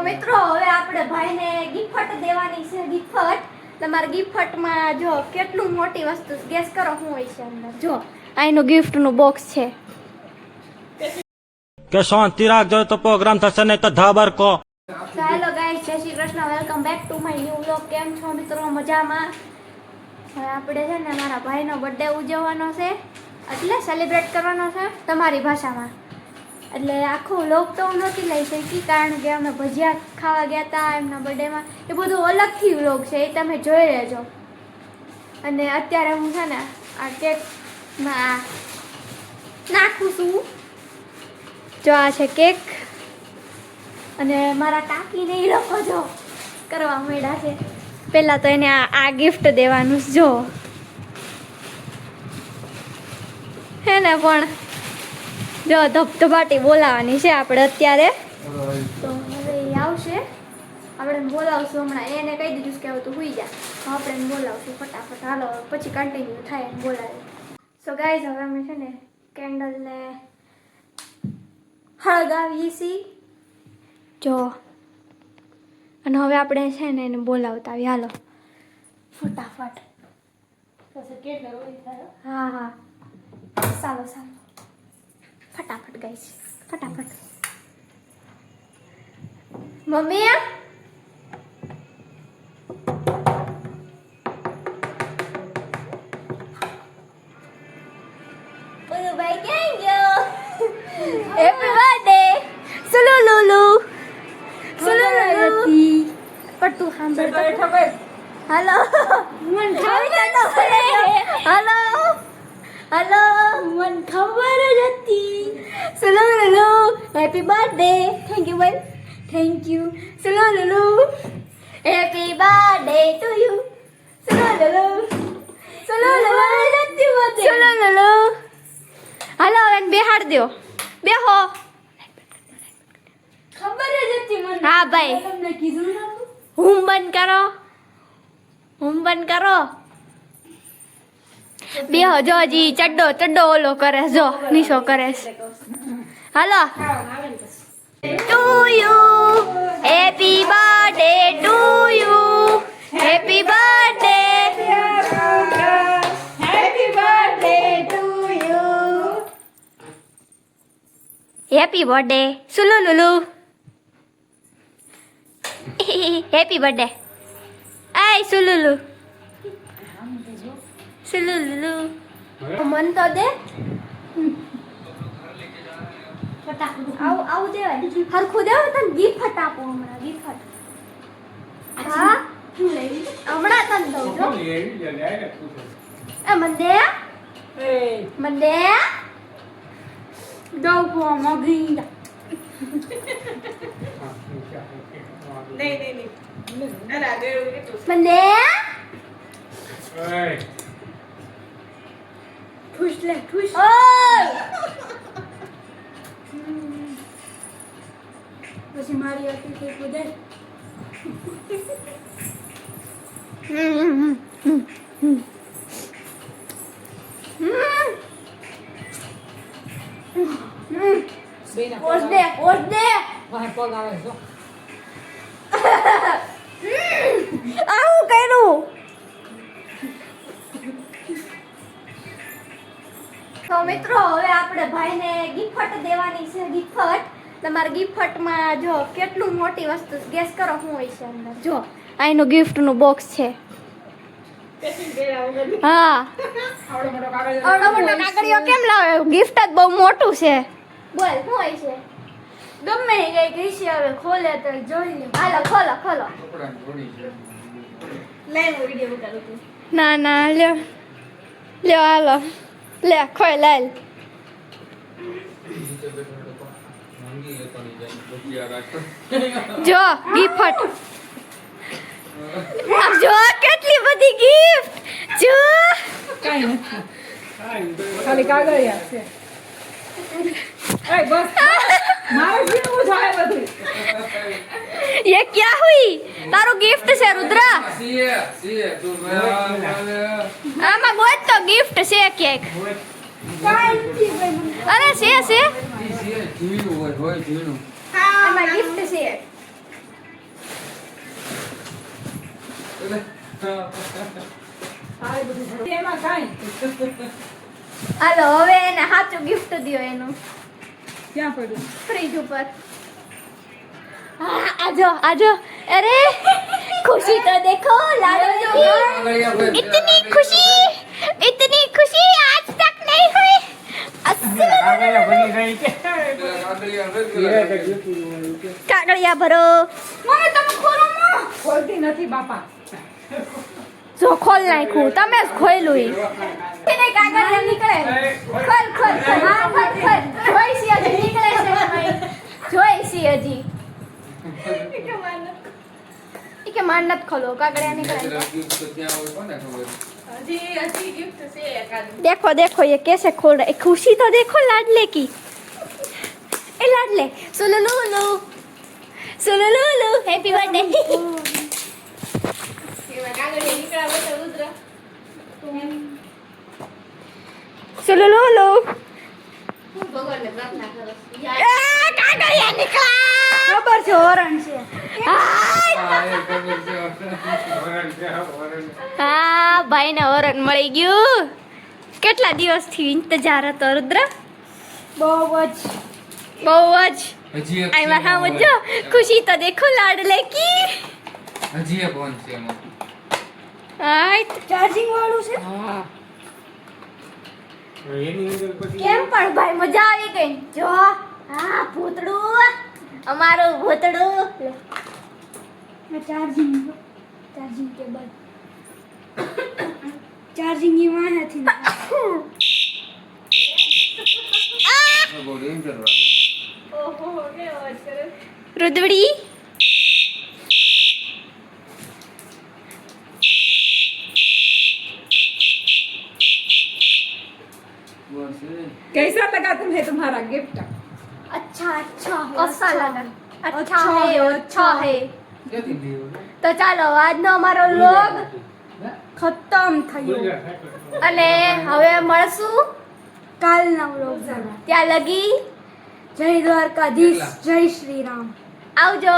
મિત્રો હવે આપણે ભાઈને ગિફ્ટ દેવાની છે. ગિફ્ટ તમારા ગિફ્ટમાં જો કેટલું મોટી વસ્તુ ગેસ કરો શું હોય છે અંદર. જો આનું ગિફ્ટનું બોક્સ છે. કે શાંતિ રાખજો તો પ્રોગ્રામ થશે નહીં તો ધાબર કો. હેલો ગાઈસ, જય Shri Krishna, welcome back to my new vlog. કેમ છો મિત્રો? મજામાં? હવે આપણે છે ને મારા ભાઈનો બર્થડે ઉજવવાનો છે, એટલે સેલિબ્રેટ કરવાનો છે તમારી ભાષામાં. એટલે આખું વ્લોગ તો હું નથી લઈ શકી કારણ કે અમે ભજીયા ખાવા ગયા હતા એમના બર્થડેમાં. એ બધું અલગથી વ્લોગ છે, એ તમે જોઈ લેજો. અને અત્યારે હું છે ને આ કેકમાં નાખું છું. જો આ છે કેક અને મારા કાકીને એ લોકો જો કરવા માંડ્યા છે. પહેલાં તો એને આ ગિફ્ટ દેવાનું છે. જો હે ને પણ જો ધબધબાટી બોલાવવાની છે આપણે અત્યારે. તો હવે એ આવશે, આપણે એને બોલાવશું હમણાં. એને કહી દીધું કે હવે તું સુઈ જા, આપણે એને બોલાવશું ફટાફટ. હાલો પછી કન્ટિન્યુ થાય એને બોલાવે. સો ગાઈઝ, હવે અમે છે ને કેન્ડલને હળગાવીએ છીએ જો. અને હવે આપણે છે ને એને બોલાવતા આવીએ. હાલો ફટાફટ. હા હા ચાલો ચાલો ફટાફટ ગાઈસ, ફટાફટ. મમ્મી ભાઈ ક્યાં ગયો? હેપી બર્થડે સુલુલુલુ સુલુલુલુ. પણ તું સાંભળ. હાલો મન ખબર હાલો હાલો મન ખબર જ હતી. સુલુલુલુ હેપી બર્થડે. થેન્ક યુ બોલ. થેન્ક યુ સુલુલુલુ. હેપી બર્થડે ટુ યુ સુલુલુલુ સુલુલુલુ સુલુલુલુ. હાલો હવે બેહાડ દો. બેહો. ખબર જ હતી મને. હા ભાઈ, તમને કીધું નતું. હું બંધ કરો, હું બંધ કરો. બેહો. જો જી ચડ્ડો ચડ્ડો ઓલો કરે જો, નીસો કરે. હાલો to you happy birthday to you happy birthday happy birthday to you happy birthday સુલુલુલુ. Happy birthday. આય સુલુલુ સુલુલુલુ. મન તો દે. આવું દેવાય હરખું દેવાય. તને ગિફ્ટ આપો હમણાં. ગિફ્ટ હા હમણાં તને દઉં છો. એ મંદે મંદે દઉં કો મગી. મંદે ઠુસ લે ઠુસ. પછી મારી હતી તે કુદે. પોસ દે પોસ દે. આવું કર્યું. તો મિત્રો હવે આપણે ભાઈને ગિફ્ટ દેવાની છે. ગિફ્ટ તમારા ગિફ્ટમાં જો કેટલું મોટી વસ્તુ ગેસ કરો શું હોય છે અંદર. જો આનું ગિફ્ટનું બોક્સ છે. હા આવડો મોટો કાગળિયો કેમ લાવે? ગિફ્ટ જ બહુ મોટું છે. બોલ શું હોય છે? ગમે કઈ કઈ છે. હવે ખોલે તો જોઈ લે. હાલો ખોલો ખોલો. ના ના લ્યો લ્યો હાલો લે ખોય લાલ. જો ગિફ્ટ જો કેટલી બધી ગિફ્ટ. જો કઈ નથી, ખાલી કાગળિયા છે. એ બસ મારે જેવું થાય બધું. ये क्या हुई? તારું ગિફ્ટ છે રુદ્રા. આમાં ગોત તો ગિફ્ટ છે કેક. અરે છે આમાં ગિફ્ટ છે. તારે બધું ભરો. એમાં કાંઈ હાલો હવે એને સાચું ગિફ્ટ દ્યો એનું ક્યાં પડ્યું? ફ્રીજ ઉપર આજો આજો અરે खुशी तो देखो लाडो की इतनी खुशी आज तक नहीं हुई कागड़िया भरो मम्मी તમે ખોલો માં ખોલતી નથી બાપા. જો ખોલ નાખ્યું તમે જ ખોલ્યું ઈ કે નહીં કાગળિયા નીકળે ખોલ ખોલ ખોલ હા ખોલ ખોલ જોઈ સી હજી નીકળે છે ભાઈ જોઈ સી હજી કે માર નત ખોલો કાગળિયા નીકળે देखो देखो ये कैसे खोल रहा है खुशी तो देखो लाडले की ए लाडले सुलुलुलु हैप्पी बर्थडे सुलुलुलु कागड़िया निकला खबर છે ઓરણ છે હા ભાઈને ઓરણ મળી ગયું કેટલા દિવસથી ઇંતજાર હતો રુદ્ર બહુ જ આમાં હા મુજો ખુશી તો દેખો લાડલે કી હજી એક ફોન છે એમાં. હાય ચાર્જિંગ વાળું છે હા કેમ પણ ભાઈ મજા આવી ગઈ જો હા ભૂતડું અમારું ભૂતડું ચાર્જિંગ કેબલ ચાર્જિંગ ની માં હતી બહુ ડેન્જર વાગે. ઓહો કે અવાજ કરે રુદવડી બસ એ. कैसा लगा तुम्हें तुम्हारा गिफ्ट? अच्छा अच्छा लगा अच्छा है ક્યાંથી લીધું? તો ચાલો આજનો અમારો વ્લોગ ખતમ થયો અને હવે મળશું કાલના વ્લોગમાં ત્યાં લગી જય દ્વારકાધીશ જય શ્રી રામ આવજો